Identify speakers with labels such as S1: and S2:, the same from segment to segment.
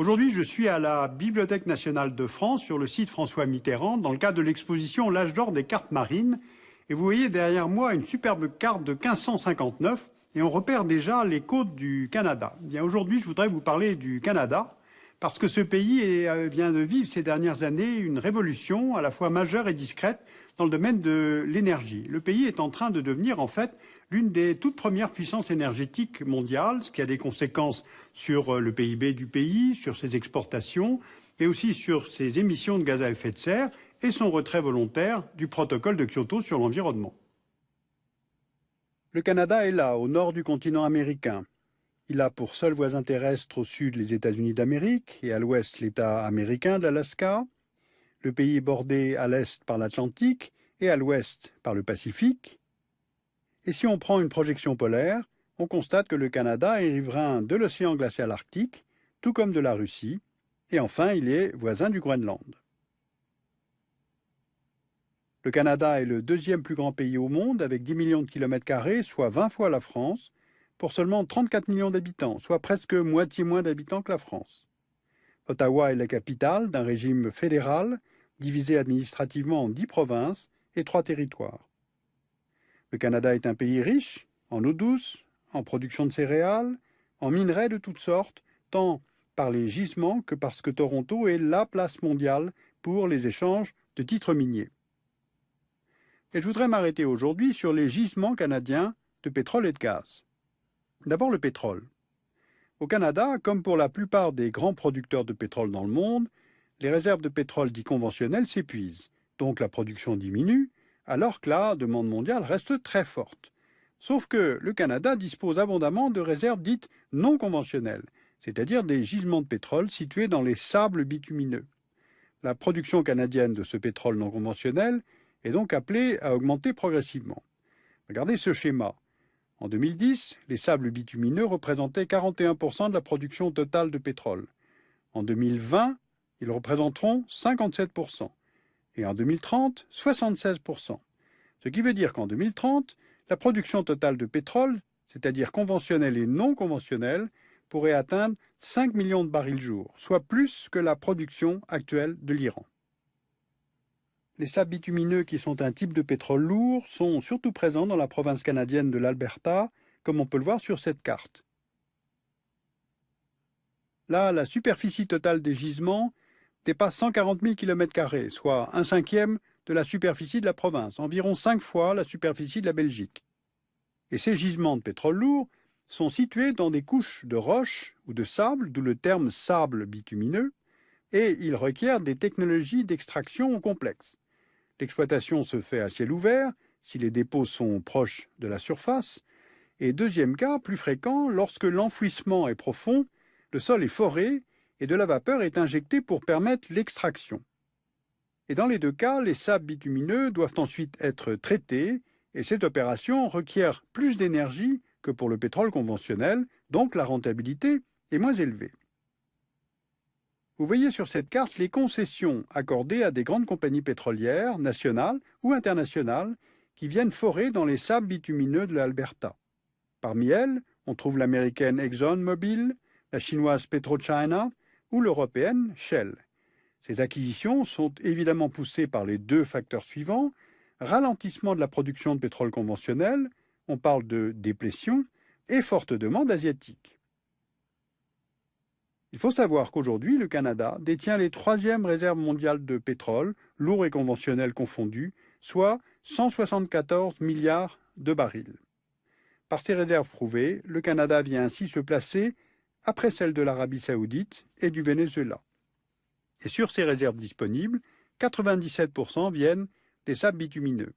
S1: Aujourd'hui, je suis à la Bibliothèque nationale de France, sur le site François Mitterrand, dans le cadre de l'exposition L'âge d'or des cartes marines. Et vous voyez derrière moi une superbe carte de 1559, et on repère déjà les côtes du Canada. Bien, aujourd'hui, je voudrais vous parler du Canada, parce que ce pays vient de vivre ces dernières années une révolution à la fois majeure et discrète dans le domaine de l'énergie. Le pays est en train de devenir en fait l'une des toutes premières puissances énergétiques mondiales, ce qui a des conséquences sur le PIB du pays, sur ses exportations, mais aussi sur ses émissions de gaz à effet de serre et son retrait volontaire du protocole de Kyoto sur l'environnement. Le Canada est là, au nord du continent américain. Il a pour seul voisin terrestre au sud les États-Unis d'Amérique et à l'ouest l'État américain de l'Alaska. Le pays est bordé à l'est par l'Atlantique et à l'ouest par le Pacifique. Et si on prend une projection polaire, on constate que le Canada est riverain de l'océan glacial arctique, tout comme de la Russie, et enfin il est voisin du Groenland. Le Canada est le deuxième plus grand pays au monde, avec 10 millions de kilomètres carrés, soit 20 fois la France, pour seulement 34 millions d'habitants, soit presque moitié moins d'habitants que la France. Ottawa est la capitale d'un régime fédéral, divisé administrativement en 10 provinces et 3 territoires. Le Canada est un pays riche en eau douce, en production de céréales, en minerais de toutes sortes, tant par les gisements que parce que Toronto est la place mondiale pour les échanges de titres miniers. Et je voudrais m'arrêter aujourd'hui sur les gisements canadiens de pétrole et de gaz. D'abord le pétrole. Au Canada, comme pour la plupart des grands producteurs de pétrole dans le monde, les réserves de pétrole dits conventionnels s'épuisent, donc la production diminue, alors que la demande mondiale reste très forte. Sauf que le Canada dispose abondamment de réserves dites non conventionnelles, c'est-à-dire des gisements de pétrole situés dans les sables bitumineux. La production canadienne de ce pétrole non conventionnel est donc appelée à augmenter progressivement. Regardez ce schéma. En 2010, les sables bitumineux représentaient 41% de la production totale de pétrole. En 2020, ils représenteront 57%. Et en 2030, 76%. Ce qui veut dire qu'en 2030, la production totale de pétrole, c'est-à-dire conventionnelle et non conventionnelle, pourrait atteindre 5 millions de barils jour, soit plus que la production actuelle de l'Iran. Les sables bitumineux, qui sont un type de pétrole lourd, sont surtout présents dans la province canadienne de l'Alberta, comme on peut le voir sur cette carte. Là, la superficie totale des gisements dépasse 140 000 km², soit un cinquième de la superficie de la province, environ 5 fois la superficie de la Belgique. Et ces gisements de pétrole lourd sont situés dans des couches de roches ou de sable, d'où le terme sable bitumineux, et ils requièrent des technologies d'extraction complexes. L'exploitation se fait à ciel ouvert, si les dépôts sont proches de la surface, et deuxième cas, plus fréquent, lorsque l'enfouissement est profond, le sol est foré et de la vapeur est injectée pour permettre l'extraction. Et dans les deux cas, les sables bitumineux doivent ensuite être traités, et cette opération requiert plus d'énergie que pour le pétrole conventionnel, donc la rentabilité est moins élevée. Vous voyez sur cette carte les concessions accordées à des grandes compagnies pétrolières, nationales ou internationales, qui viennent forer dans les sables bitumineux de l'Alberta. Parmi elles, on trouve l'américaine ExxonMobil, la chinoise PetroChina ou l'européenne Shell. Ces acquisitions sont évidemment poussées par les deux facteurs suivants: ralentissement de la production de pétrole conventionnel, on parle de déplétion, et forte demande asiatique. Il faut savoir qu'aujourd'hui, le Canada détient les troisièmes réserves mondiales de pétrole, lourd et conventionnel confondus, soit 174 milliards de barils. Par ces réserves prouvées, le Canada vient ainsi se placer après celles de l'Arabie saoudite et du Venezuela. Et sur ces réserves disponibles, 97% viennent des sables bitumineux.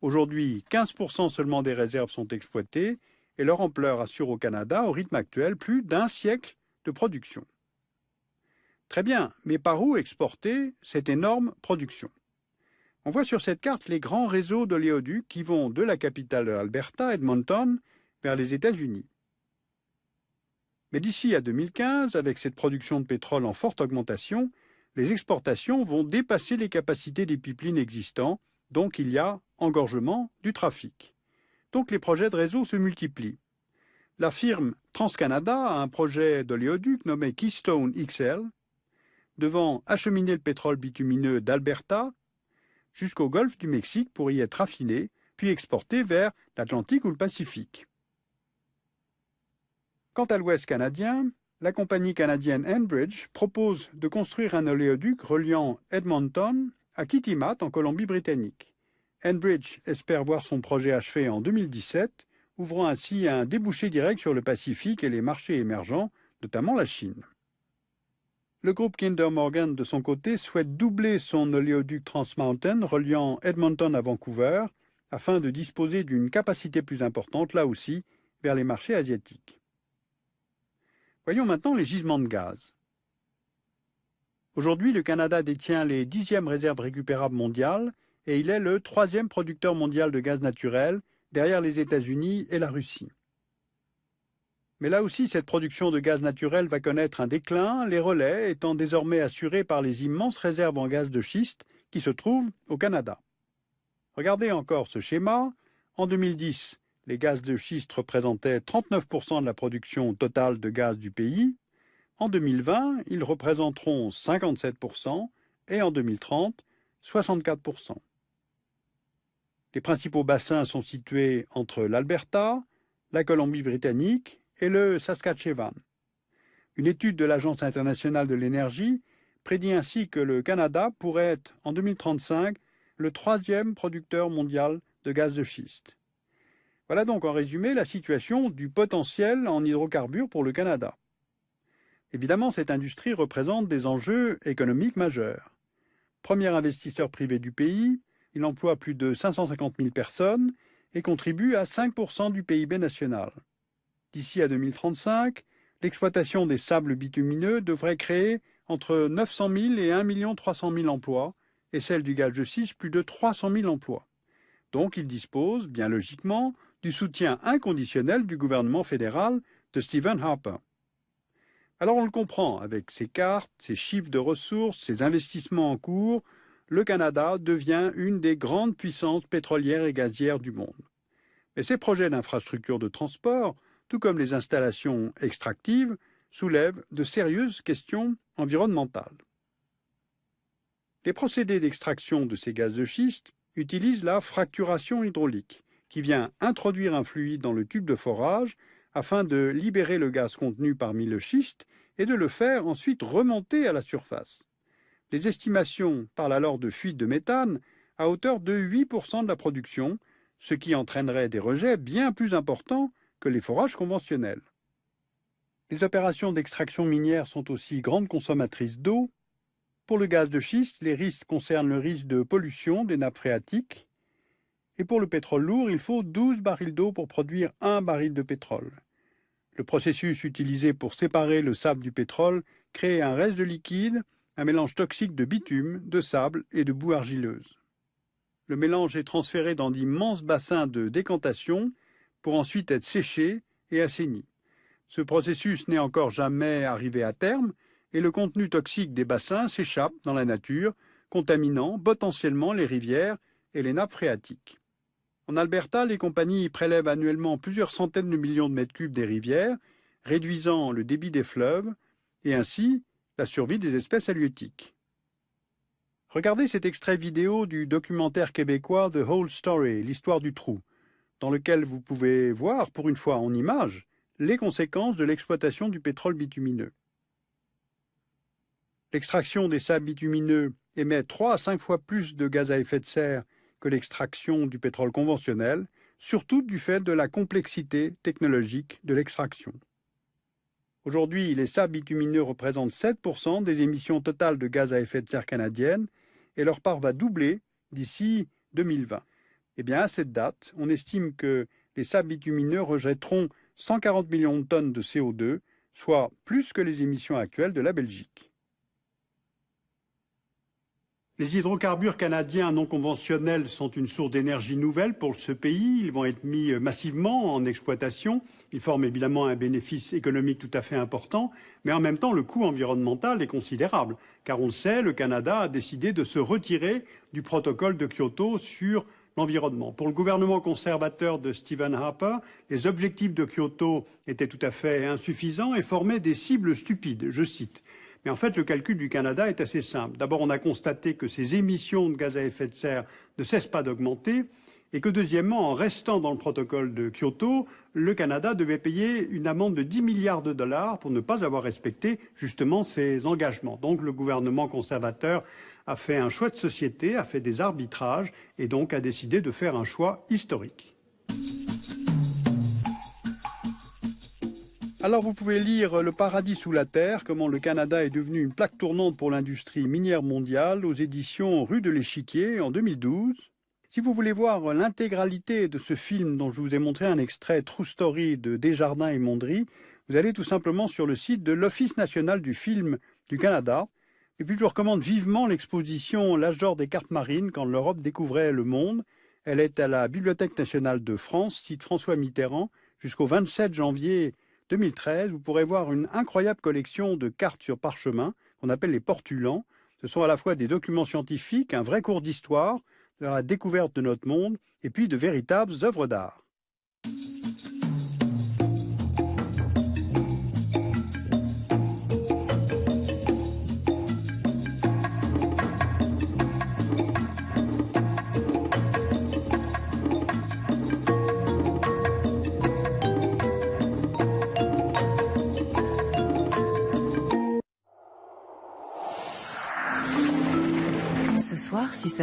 S1: Aujourd'hui, 15% seulement des réserves sont exploitées et leur ampleur assure au Canada, au rythme actuel, plus d'un siècle de production. Très bien, mais par où exporter cette énorme production? On voit sur cette carte les grands réseaux d'oléoducs qui vont de la capitale de l'Alberta, Edmonton, vers les États-Unis. Mais d'ici à 2015, avec cette production de pétrole en forte augmentation, les exportations vont dépasser les capacités des pipelines existants, donc il y a engorgement du trafic. Donc les projets de réseau se multiplient. La firme TransCanada a un projet d'oléoduc nommé Keystone XL, devant acheminer le pétrole bitumineux d'Alberta jusqu'au golfe du Mexique pour y être raffiné, puis exporté vers l'Atlantique ou le Pacifique. Quant à l'Ouest canadien, la compagnie canadienne Enbridge propose de construire un oléoduc reliant Edmonton à Kitimat en Colombie-Britannique. Enbridge espère voir son projet achevé en 2017, ouvrant ainsi un débouché direct sur le Pacifique et les marchés émergents, notamment la Chine. Le groupe Kinder Morgan, de son côté, souhaite doubler son oléoduc Trans Mountain reliant Edmonton à Vancouver, afin de disposer d'une capacité plus importante, là aussi, vers les marchés asiatiques. Voyons maintenant les gisements de gaz. Aujourd'hui, le Canada détient les 10e réserves récupérables mondiales et il est le 3e producteur mondial de gaz naturel, derrière les États-Unis et la Russie. Mais là aussi, cette production de gaz naturel va connaître un déclin, les relais étant désormais assurés par les immenses réserves en gaz de schiste qui se trouvent au Canada. Regardez encore ce schéma. En 2010, les gaz de schiste représentaient 39% de la production totale de gaz du pays. En 2020, ils représenteront 57% et en 2030, 64%. Les principaux bassins sont situés entre l'Alberta, la Colombie-Britannique et le Saskatchewan. Une étude de l'Agence internationale de l'énergie prédit ainsi que le Canada pourrait être, en 2035, le 3e producteur mondial de gaz de schiste. Voilà donc en résumé la situation du potentiel en hydrocarbures pour le Canada. Évidemment, cette industrie représente des enjeux économiques majeurs. Premier investisseur privé du pays, il emploie plus de 550 000 personnes et contribue à 5% du PIB national. D'ici à 2035, l'exploitation des sables bitumineux devrait créer entre 900 000 et 1 300 000 emplois, et celle du gaz de schiste plus de 300 000 emplois. Donc il dispose, bien logiquement, du soutien inconditionnel du gouvernement fédéral de Stephen Harper. Alors on le comprend, avec ses cartes, ses chiffres de ressources, ses investissements en cours, le Canada devient une des grandes puissances pétrolières et gazières du monde. Mais ces projets d'infrastructures de transport, tout comme les installations extractives, soulèvent de sérieuses questions environnementales. Les procédés d'extraction de ces gaz de schiste utilisent la fracturation hydraulique, qui vient introduire un fluide dans le tube de forage afin de libérer le gaz contenu parmi le schiste et de le faire ensuite remonter à la surface. Les estimations parlent alors de fuite de méthane à hauteur de 8% de la production, ce qui entraînerait des rejets bien plus importants que les forages conventionnels. Les opérations d'extraction minière sont aussi grandes consommatrices d'eau. Pour le gaz de schiste, les risques concernent le risque de pollution des nappes phréatiques. Et pour le pétrole lourd, il faut 12 barils d'eau pour produire 1 baril de pétrole. Le processus utilisé pour séparer le sable du pétrole crée un reste de liquide, un mélange toxique de bitume, de sable et de boue argileuse. Le mélange est transféré dans d'immenses bassins de décantation pour ensuite être séché et assaini. Ce processus n'est encore jamais arrivé à terme et le contenu toxique des bassins s'échappe dans la nature, contaminant potentiellement les rivières et les nappes phréatiques. En Alberta, les compagnies prélèvent annuellement plusieurs centaines de millions de mètres cubes des rivières, réduisant le débit des fleuves et ainsi la survie des espèces halieutiques. Regardez cet extrait vidéo du documentaire québécois The Whole Story, l'histoire du trou, dans lequel vous pouvez voir, pour une fois en images, les conséquences de l'exploitation du pétrole bitumineux. L'extraction des sables bitumineux émet 3 à 5 fois plus de gaz à effet de serre que l'extraction du pétrole conventionnel, surtout du fait de la complexité technologique de l'extraction. Aujourd'hui, les sables bitumineux représentent 7% des émissions totales de gaz à effet de serre canadiennes et leur part va doubler d'ici 2020. Eh bien, à cette date, on estime que les sables bitumineux rejetteront 140 millions de tonnes de CO2, soit plus que les émissions actuelles de la Belgique. Les hydrocarbures canadiens non conventionnels sont une source d'énergie nouvelle pour ce pays. Ils vont être mis massivement en exploitation. Ils forment évidemment un bénéfice économique tout à fait important, mais en même temps, le coût environnemental est considérable. Car on le sait, le Canada a décidé de se retirer du protocole de Kyoto sur l'environnement. Pour le gouvernement conservateur de Stephen Harper, les objectifs de Kyoto étaient tout à fait insuffisants et formaient des cibles stupides, je cite. Mais en fait, le calcul du Canada est assez simple. D'abord, on a constaté que ses émissions de gaz à effet de serre ne cessent pas d'augmenter et que deuxièmement, en restant dans le protocole de Kyoto, le Canada devait payer une amende de 10 milliards de dollars pour ne pas avoir respecté justement ses engagements. Donc le gouvernement conservateur a fait un choix de société, a fait des arbitrages et donc a décidé de faire un choix historique. Alors vous pouvez lire Le paradis sous la terre, comment le Canada est devenu une plaque tournante pour l'industrie minière mondiale aux éditions Rue de l'Échiquier en 2012. Si vous voulez voir l'intégralité de ce film dont je vous ai montré un extrait True Story de Desjardins et Mondry, vous allez tout simplement sur le site de l'Office national du film du Canada. Et puis je vous recommande vivement l'exposition L'âge d'or des cartes marines quand l'Europe découvrait le monde. Elle est à la Bibliothèque nationale de France, site François Mitterrand, jusqu'au 27 janvier 2013. Vous pourrez voir une incroyable collection de cartes sur parchemin qu'on appelle les portulans. Ce sont à la fois des documents scientifiques, un vrai cours d'histoire, de la découverte de notre monde et puis de véritables œuvres d'art.
S2: Ce soir, si ça